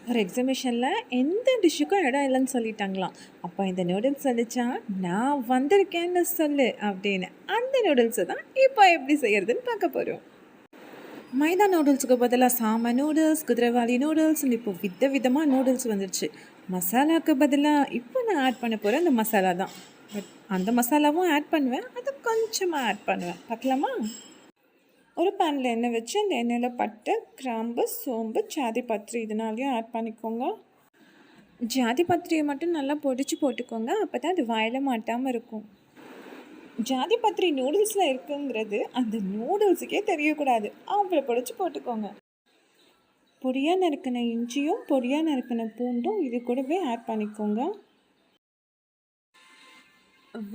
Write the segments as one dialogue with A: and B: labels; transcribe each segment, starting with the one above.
A: ஒரு எக்ஸிபிஷனில் எந்த டிஷ்ஷுக்கும் இடம் இல்லைன்னு சொல்லிட்டாங்களாம். அப்போ இந்த நூடுல்ஸ் சொல்லிச்சா, நான் வந்திருக்கேன்னு சொல்லு அப்படின்னு. அந்த நூடுல்ஸை தான் இப்போ எப்படி செய்யறதுன்னு பார்க்க போகிறோம். மைதா நூடுல்ஸுக்கு பதிலாக சாம நூடுல்ஸ், குதிரைவாலி நூடுல்ஸ்னு இப்போ விதமாக நூடுல்ஸ் வந்துடுச்சு. மசாலாவுக்கு பதிலாக இப்போ நான் ஆட் பண்ண போகிற அந்த மசாலா தான். பட் அந்த மசாலாவும் ஆட் பண்ணுவேன், அதை கொஞ்சமாக ஆட் பண்ணுவேன். பார்க்கலாமா? ஒரு பேனில் எண்ணெய் வச்சு அந்த எண்ணெயில் பட்டை, கிராம்பு, சோம்பு, ஜாதி பத்திரி இதனாலையும் ஆட் பண்ணிக்கோங்க. ஜாதி பத்திரியை மட்டும் நல்லா பொடிச்சு போட்டுக்கோங்க, அப்போ தான் அது வாயில மாட்டாமல் இருக்கும். ஜாதி பத்திரி நூடுல்ஸில் இருக்குங்கிறது அந்த நூடுல்ஸுக்கே தெரியக்கூடாது, அவ்வளோ பொடிச்சு போட்டுக்கோங்க. பொடியாக நறுக்கின இஞ்சியும் பொடியாக நறுக்கின பூண்டும் இது கூடவே ஆட் பண்ணிக்கோங்க.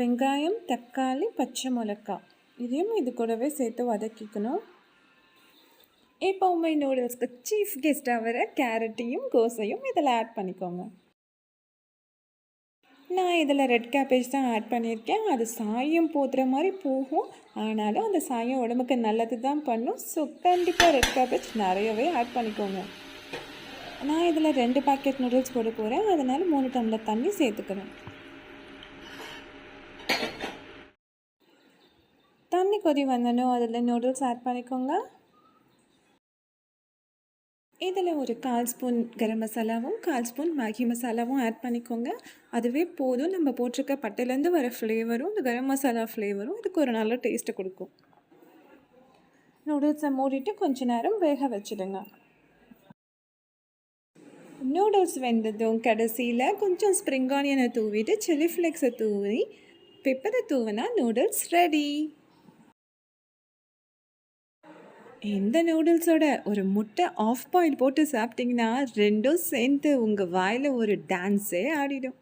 A: வெங்காயம், தக்காளி, பச்சை மிளகாய் இதையும் இது கூடவே சேர்த்து வதக்கிக்கணும். எப்போவுமே நூடுல்ஸ்க்கு சீஃப் கெஸ்ட்டாக வர கேரட்டையும் கோஸையும் இதில் ஆட் பண்ணிக்கோங்க. நான் இதில் ரெட் கேபேஜ் தான் ஆட் பண்ணியிருக்கேன். அது சாயம் போத்துற மாதிரி போகும், ஆனாலும் அந்த சாயம் உடம்புக்கு நல்லது தான் பண்ணும். ஸோ கண்டிப்பாக ரெட் கேபேஜ் நிறையவே ஆட் பண்ணிக்கோங்க. நான் இதில் 2 பேக்கெட் நூடுல்ஸ் போட போகிறேன், அதனால் 3 டம்ளர் தண்ணி சேர்த்துக்கிறேன். தண்ணி கொதி வந்தனும் அதில் நூடுல்ஸ் ஆட் பண்ணிக்கோங்க. இதில் ஒரு 1/4 ஸ்பூன் கரம் மசாலாவும் 1/4 ஸ்பூன் மேகி மசாலாவும் ஆட் பண்ணிக்கோங்க. அதுவே போதும். நம்ம போட்டிருக்க பட்டையிலேருந்து வர ஃப்ளேவரும் இந்த கரம் மசாலா ஃப்ளேவரும் இதுக்கு ஒரு நல்ல டேஸ்ட்டை கொடுக்கும். நூடுல்ஸை மூடிட்டு கொஞ்ச நேரம் வேக வச்சுடுங்க. நூடுல்ஸ் வெந்ததும் கடைசியில் கொஞ்சம் ஸ்ப்ரிங் ஆனியனை தூவிட்டு சில்லி ஃப்ளேக்ஸை தூவி பெப்பரை தூவினா நூடுல்ஸ் ரெடி. இந்த நூடுல்ஸோட ஒரு முட்டை ஆஃப் பாயில் போட்டு சாப்பிட்டிங்கன்னா ரெண்டும் சேர்ந்து உங்கள் வாயில் ஒரு டான்ஸே ஆடிடும்.